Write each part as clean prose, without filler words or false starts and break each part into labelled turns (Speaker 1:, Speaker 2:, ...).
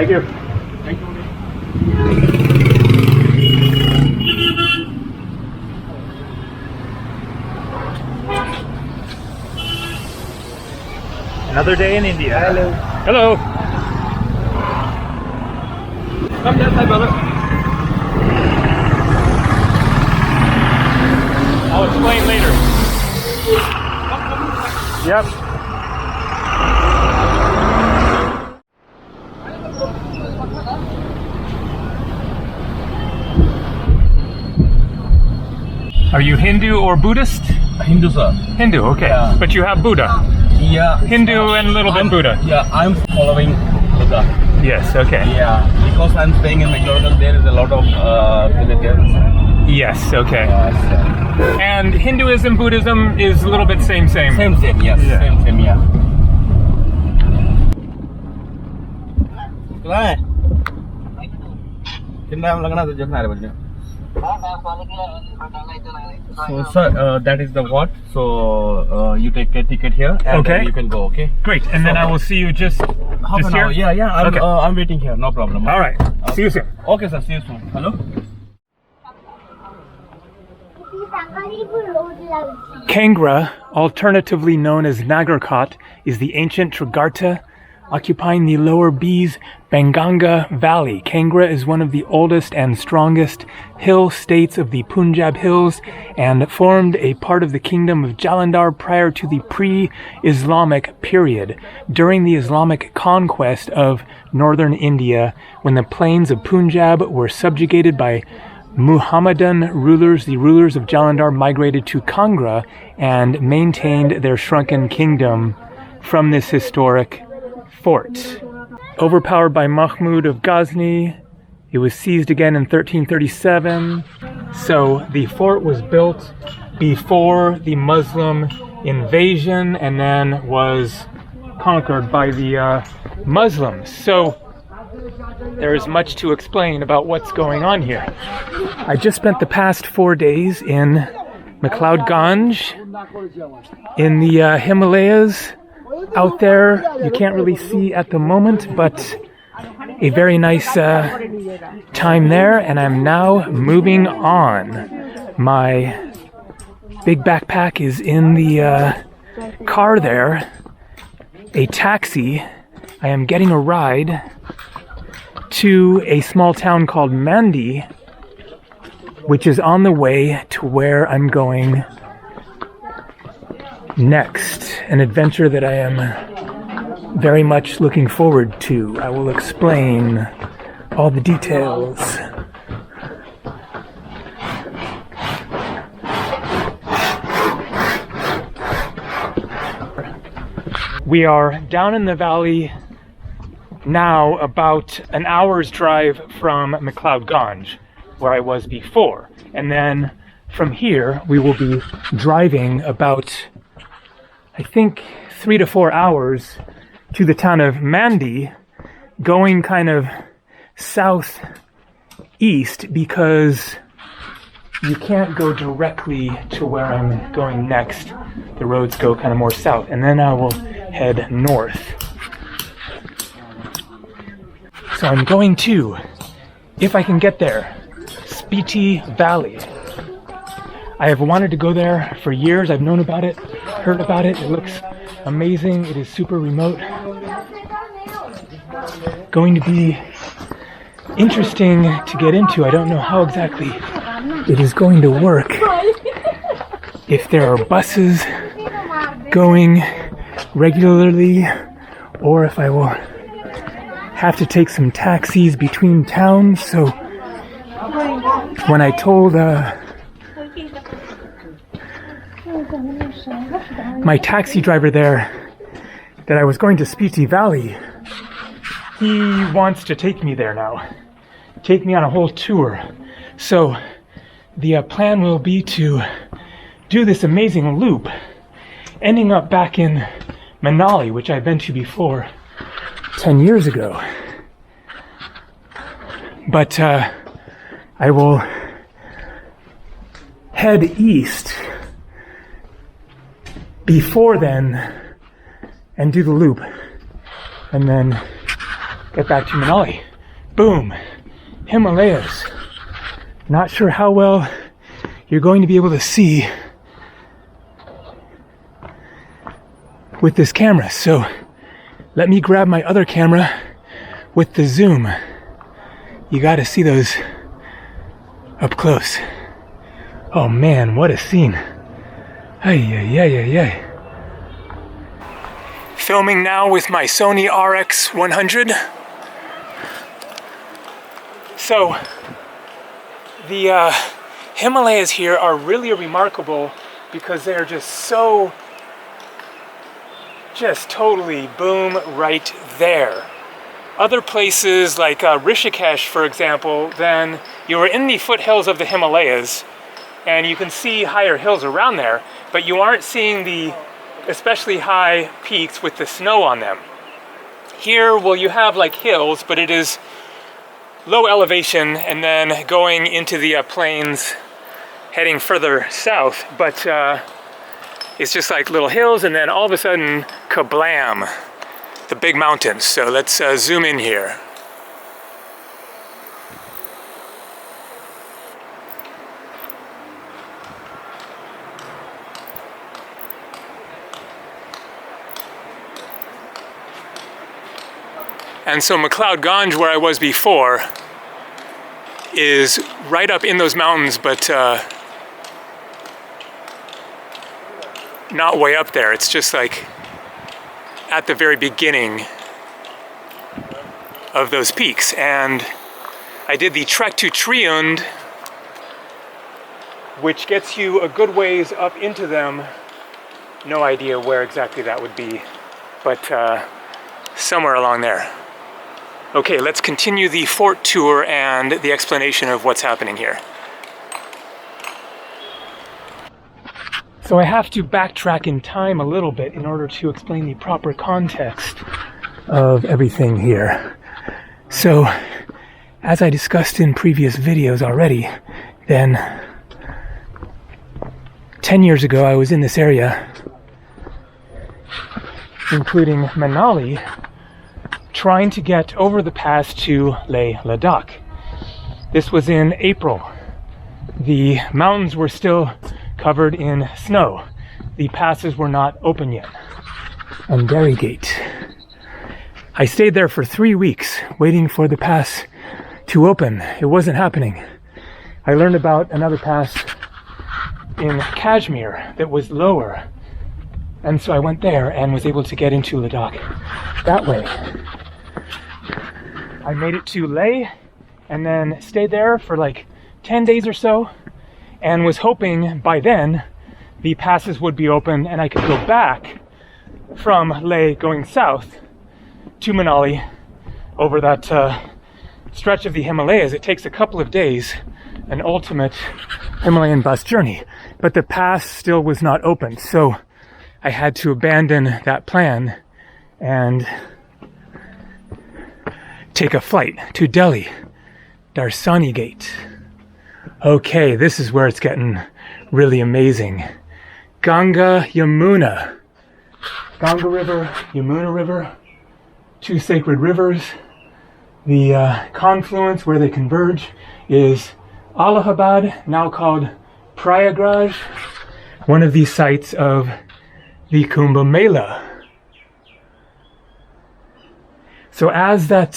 Speaker 1: Thank you.
Speaker 2: Thank you.
Speaker 1: Another day in India.
Speaker 2: Hello.
Speaker 1: Hello.
Speaker 2: Come that side, brother.
Speaker 1: I'll explain later. Yep. Are you Hindu or Buddhist?
Speaker 2: Hindu, sir.
Speaker 1: Hindu, okay.
Speaker 2: Yeah.
Speaker 1: But you have Buddha.
Speaker 2: Yeah.
Speaker 1: Hindu and a little bit Buddha.
Speaker 2: Yeah, I'm following Buddha.
Speaker 1: Yes, okay.
Speaker 2: Yeah, because I'm staying in McDonald's, there is a lot of villagers.
Speaker 1: Yes, okay.
Speaker 2: Yes.
Speaker 1: And Hinduism, Buddhism is a little bit same.
Speaker 2: Same, yes.
Speaker 1: Yeah.
Speaker 2: Same, yeah. So, sir, that is the what? So, you take a ticket here and
Speaker 1: Okay.
Speaker 2: then you can go, okay?
Speaker 1: Great, and then I will see you just
Speaker 2: Half an
Speaker 1: here?
Speaker 2: hour. Yeah,
Speaker 1: Okay.
Speaker 2: I'm waiting here, no problem.
Speaker 1: All right, see you soon.
Speaker 2: Okay, sir, see you soon. Hello?
Speaker 1: Kangra, alternatively known as Nagarkot, is the ancient Trigarta occupying the lower Bees Banganga Valley. Kangra is one of the oldest and strongest hill states of the Punjab Hills and formed a part of the kingdom of Jalandhar prior to the pre-Islamic period. During the Islamic conquest of northern India, when the plains of Punjab were subjugated by Muhammadan rulers, the rulers of Jalandhar migrated to Kangra and maintained their shrunken kingdom from this historic fort. Overpowered by Mahmud of Ghazni, it was seized again in 1337. So the fort was built before the Muslim invasion and then was conquered by the Muslims. So there is much to explain about what's going on here. I just spent the past 4 days in McLeod Ganj in the Himalayas. Out there, you can't really see at the moment, but a very nice time there, and I'm now moving on. My big backpack is in the car there, a taxi. I am getting a ride to a small town called Mandy, which is on the way to where I'm going next, an adventure that I am very much looking forward to. I will explain all the details. We are down in the valley now, about an hour's drive from McLeod Ganj, where I was before. And then from here, we will be driving about, I think, 3 to 4 hours to the town of Mandy, going kind of southeast because you can't go directly to where I'm going next. The roads go kind of more south, and then I will head north. So I'm going to, if I can get there, Spiti Valley. I have wanted to go there for years. I've known about it, heard about it. It looks amazing. It is super remote. Going to be interesting to get into. I don't know how exactly it is going to work. If there are buses going regularly, or if I will have to take some taxis between towns. So when I told my taxi driver there that I was going to Spiti Valley, he wants to take me there now, take me on a whole tour. So the plan will be to do this amazing loop, ending up back in Manali, which I've been to before 10 years ago. But I will head east before then and do the loop, and then get back to Manali. Boom, Himalayas. Not sure how well you're going to be able to see with this camera, so let me grab my other camera with the zoom. You got to see those up close. Oh man, what a scene. Ay, ay, ay, ay, ay. Filming now with my Sony RX100. So, the Himalayas here are really remarkable because they're just totally boom right there. Other places like Rishikesh, for example, then you are in the foothills of the Himalayas and you can see higher hills around there, but you aren't seeing the especially high peaks with the snow on them. Here, well, you have like hills, but it is low elevation and then going into the plains heading further south, but it's just like little hills and then all of a sudden, kablam, the big mountains. So let's zoom in here. And so McLeod-Ganj, where I was before, is right up in those mountains, but not way up there. It's just like at the very beginning of those peaks. And I did the trek to Triund, which gets you a good ways up into them. No idea where exactly that would be, but somewhere along there. Okay, let's continue the fort tour and the explanation of what's happening here. So I have to backtrack in time a little bit in order to explain the proper context of everything here. So, as I discussed in previous videos already, then 10 years ago I was in this area, including Manali, trying to get over the pass to Leh Ladakh. This was in April. The mountains were still covered in snow. The passes were not open yet. And Derry Gate. I stayed there for 3 weeks waiting for the pass to open. It wasn't happening. I learned about another pass in Kashmir that was lower. And so I went there and was able to get into Ladakh that way. I made it to Leh and then stayed there for like 10 days or so and was hoping by then the passes would be open and I could go back from Leh going south to Manali over that stretch of the Himalayas. It takes a couple of days, an ultimate Himalayan bus journey, but the pass still was not open, so I had to abandon that plan and take a flight to Delhi, Darsani Gate. Okay, this is where it's getting really amazing. Ganga, Yamuna. Ganga River, Yamuna River, two sacred rivers. The confluence where they converge is Allahabad, now called Prayagraj, one of the sites of the Kumbh Mela. So as that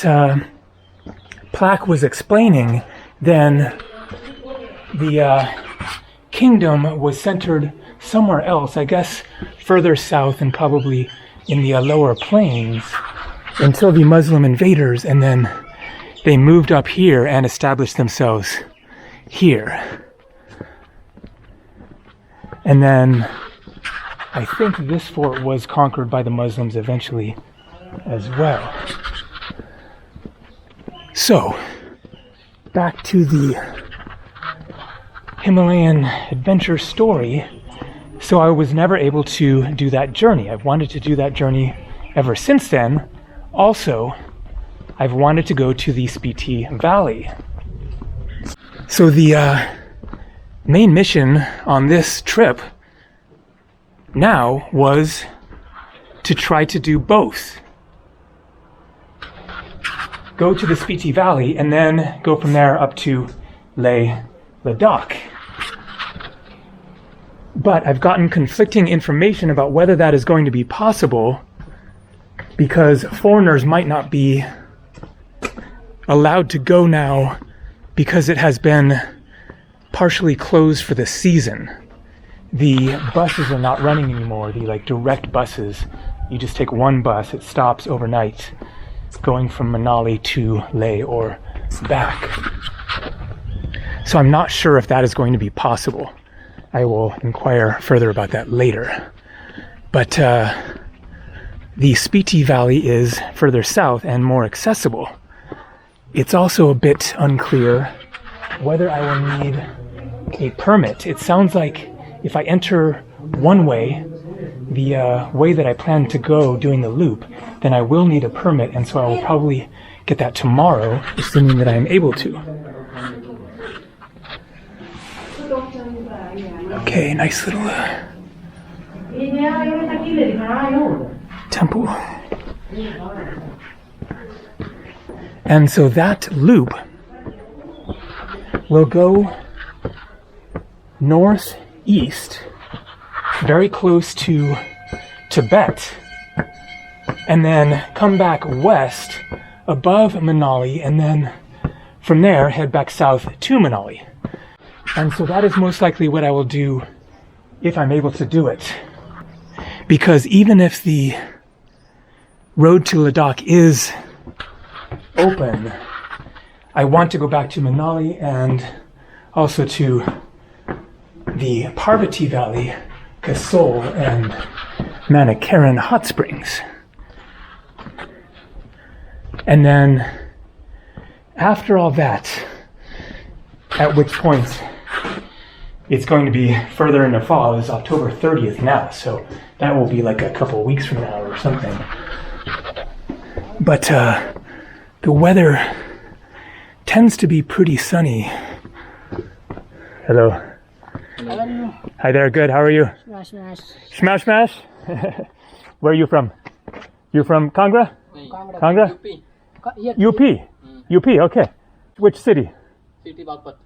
Speaker 1: plaque was explaining, then the kingdom was centered somewhere else, I guess further south and probably in the lower plains, until the Muslim invaders, and then they moved up here and established themselves here. And then I think this fort was conquered by the Muslims eventually as well. So, back to the Himalayan adventure story. So I was never able to do that journey. I've wanted to do that journey ever since then. Also, I've wanted to go to the Spiti Valley. So the main mission on this trip now was to try to do both. go to the Spiti Valley, and then go from there up to Leh Ladakh. But I've gotten conflicting information about whether that is going to be possible, because foreigners might not be allowed to go now because it has been partially closed for the season. The buses are not running anymore, the like direct buses. You just take one bus, it stops overnight, going from Manali to Leh or back. So I'm not sure if that is going to be possible. I will inquire further about that later. But the Spiti Valley is further south and more accessible. It's also a bit unclear whether I will need a permit. It sounds like if I enter one way, the way that I plan to go doing the loop, then I will need a permit, and so I will probably get that tomorrow, assuming that I am able to. Okay, nice little temple. And so that loop will go northeast, very close to Tibet, and then come back west above Manali, and then from there head back south to Manali. And so that is most likely what I will do if I'm able to do it. Because even if the road to Ladakh is open, I want to go back to Manali and also to the Parvati Valley, Kasol, and Manikaran hot springs. And then after all that, at which point it's going to be further into fall. It's October 30th now, so that will be like a couple of weeks from now or something. But the weather tends to be pretty sunny. Hello.
Speaker 3: Hello.
Speaker 1: Hi there, good, how are you?
Speaker 3: Smash, smash.
Speaker 1: Smash, smash? Where are you from? You're from Kangra? Kangra? UP? UP, okay. Which city?
Speaker 4: City Bagpat.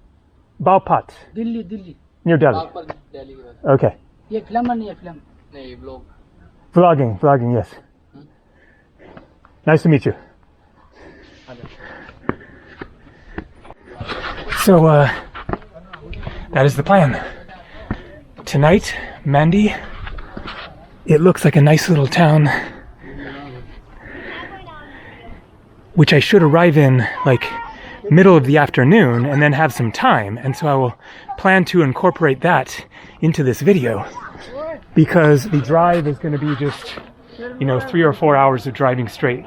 Speaker 1: Baupat,
Speaker 3: Delhi.
Speaker 1: near Delhi.
Speaker 4: Bagpat, Delhi.
Speaker 1: Okay.
Speaker 3: ये film बनी है film
Speaker 4: नहीं vlog.
Speaker 1: Vlogging, yes. Nice to meet you. So, that is the plan. Tonight, Mandy, it looks like a nice little town, which I should arrive in like middle of the afternoon and then have some time. And so I will plan to incorporate that into this video, because the drive is going to be just, 3 or 4 hours of driving straight,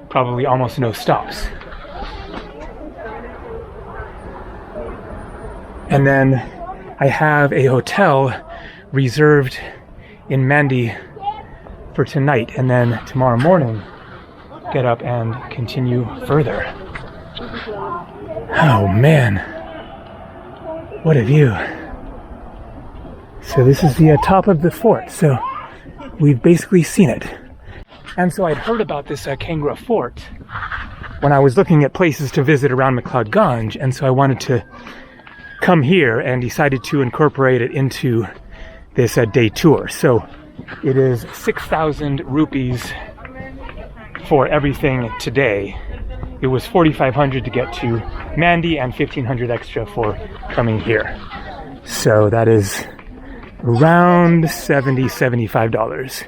Speaker 1: probably almost no stops. And then I have a hotel reserved in Mandy for tonight, and then tomorrow morning get up and continue further. Oh man, what a view. So this is the top of the fort, so we've basically seen it. And so I'd heard about this Kangra fort when I was looking at places to visit around McLeod-Ganj, and so I wanted to come here and decided to incorporate it into this day tour. So it is 6,000 rupees for everything today. It was 4,500 to get to Mandy and 1,500 extra for coming here. So that is around $75.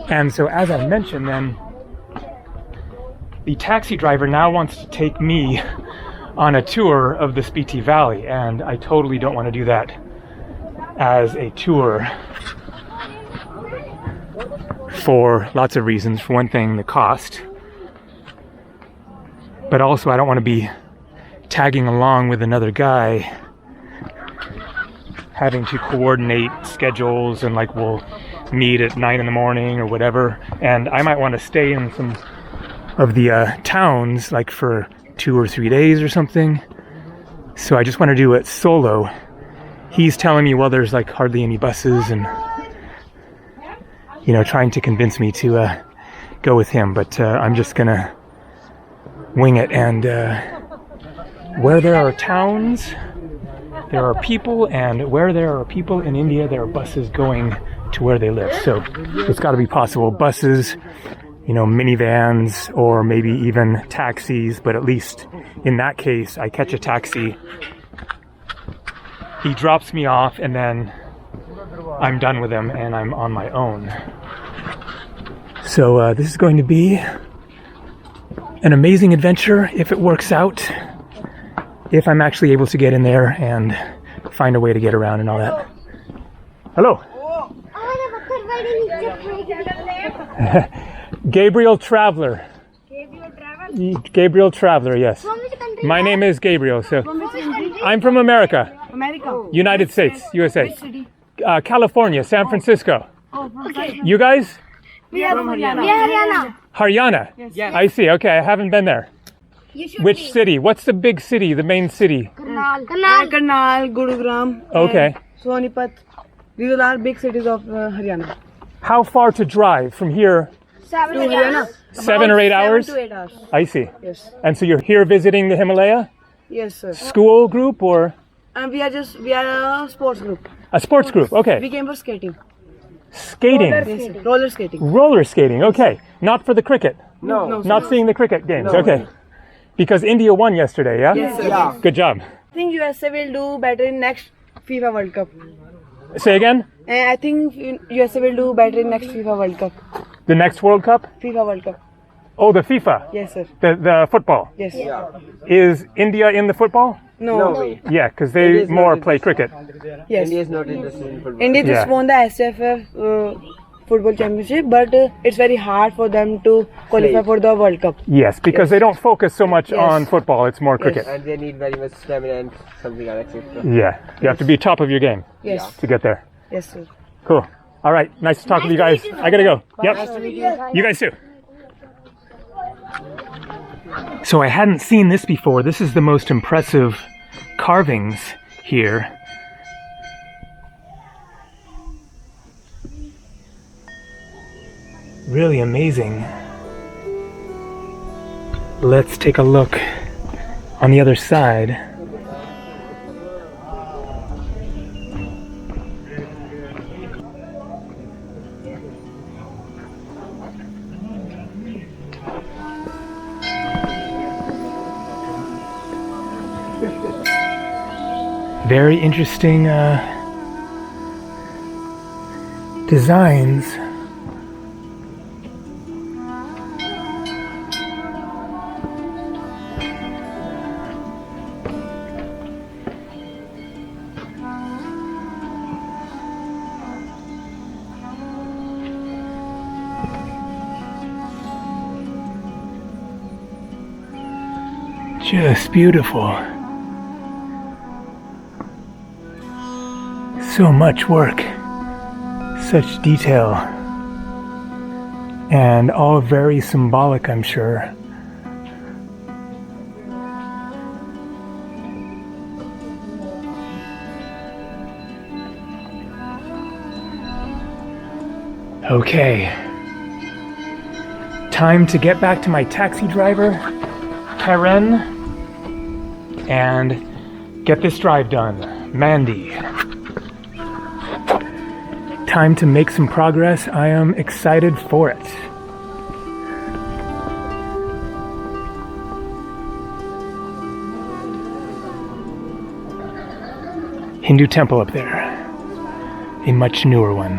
Speaker 1: And so as I mentioned then, the taxi driver now wants to take me on a tour of the Spiti Valley, and I totally don't want to do that as a tour for lots of reasons. For one thing, the cost. But also I don't want to be tagging along with another guy, having to coordinate schedules and like we'll meet at 9 in the morning or whatever. And I might want to stay in some of the towns like for 2 or 3 days or something. So I just want to do it solo. He's telling me, well, there's like hardly any buses, and trying to convince me to go with him, but I'm just gonna wing it. And where there are towns, there are people, and where there are people in India, there are buses going to where they live. So it's got to be possible. Buses, you know, minivans, or maybe even taxis, but at least in that case, I catch a taxi, he drops me off, and then I'm done with him and I'm on my own. So this is going to be an amazing adventure if it works out, if I'm actually able to get in there and find a way to get around and all that. Hello. Gabriel Traveler. Gabriel Traveler, yes.
Speaker 4: From which country?
Speaker 1: My name is Gabriel. So
Speaker 4: From which country?
Speaker 1: I'm from America,
Speaker 3: America.
Speaker 1: United States, USA.
Speaker 3: Which city?
Speaker 1: California, San Francisco.
Speaker 3: Oh, from
Speaker 4: Okay.
Speaker 1: You guys?
Speaker 3: We are from Haryana.
Speaker 4: We are Haryana.
Speaker 1: Haryana.
Speaker 3: Yes.
Speaker 1: I see. Okay, I haven't been there.
Speaker 4: You should
Speaker 1: Which
Speaker 4: be.
Speaker 1: city? What's the big city, the main city?
Speaker 4: Karnal. Karnal.
Speaker 3: Karnal, Gurugram,
Speaker 1: Okay.
Speaker 3: Sonipat. These are all big cities of Haryana.
Speaker 1: How far to drive from here?
Speaker 4: 7
Speaker 3: To Haryana.
Speaker 1: 7 or 8 hours?
Speaker 3: 7 to 8 hours.
Speaker 1: I see.
Speaker 3: Yes.
Speaker 1: And so you're here visiting the Himalaya?
Speaker 3: Yes, sir.
Speaker 1: School group or
Speaker 3: And we are a sports group.
Speaker 1: a sports group?
Speaker 3: We
Speaker 1: Okay.
Speaker 3: came for skating.
Speaker 1: Skating.
Speaker 3: Yes, sir. Roller skating.
Speaker 1: Roller skating. Okay. Not for the cricket.
Speaker 3: No.
Speaker 1: Not seeing the cricket games. Okay. Because India won yesterday, yeah?
Speaker 3: Yes, sir. Yeah.
Speaker 1: Good job.
Speaker 3: I think USA will do better in next FIFA World Cup.
Speaker 1: Say again?
Speaker 3: And I think USA will do better in next FIFA World Cup.
Speaker 1: The next World Cup?
Speaker 3: FIFA World Cup.
Speaker 1: Oh, the FIFA.
Speaker 3: Yes, sir.
Speaker 1: The football.
Speaker 3: Yes.
Speaker 1: Is India in the football?
Speaker 3: No.
Speaker 1: Yeah, because they more play cricket.
Speaker 3: Yes.
Speaker 5: India is not interested in football.
Speaker 3: India just
Speaker 1: Yeah.
Speaker 3: won the SFF football championship, but it's very hard for them to qualify for the World Cup.
Speaker 1: Yes, because they don't focus so much
Speaker 3: Yes.
Speaker 1: on football. It's more cricket.
Speaker 5: And they need very much stamina and something like that.
Speaker 1: Yeah, you have to be top of your game
Speaker 3: Yes.
Speaker 1: to get there.
Speaker 3: Yes, sir.
Speaker 1: Cool. All right, nice to talk with you guys. I gotta go. Yep. You guys too. So I hadn't seen this before. This is the most impressive carvings here. Really amazing. Let's take a look on the other side. Very interesting designs. Just beautiful. So much work, such detail, and all very symbolic, I'm sure. Okay, time to get back to my taxi driver, Karen, and get this drive done. Mandy. Time to make some progress. I am excited for it. Hindu temple up there. A much newer one.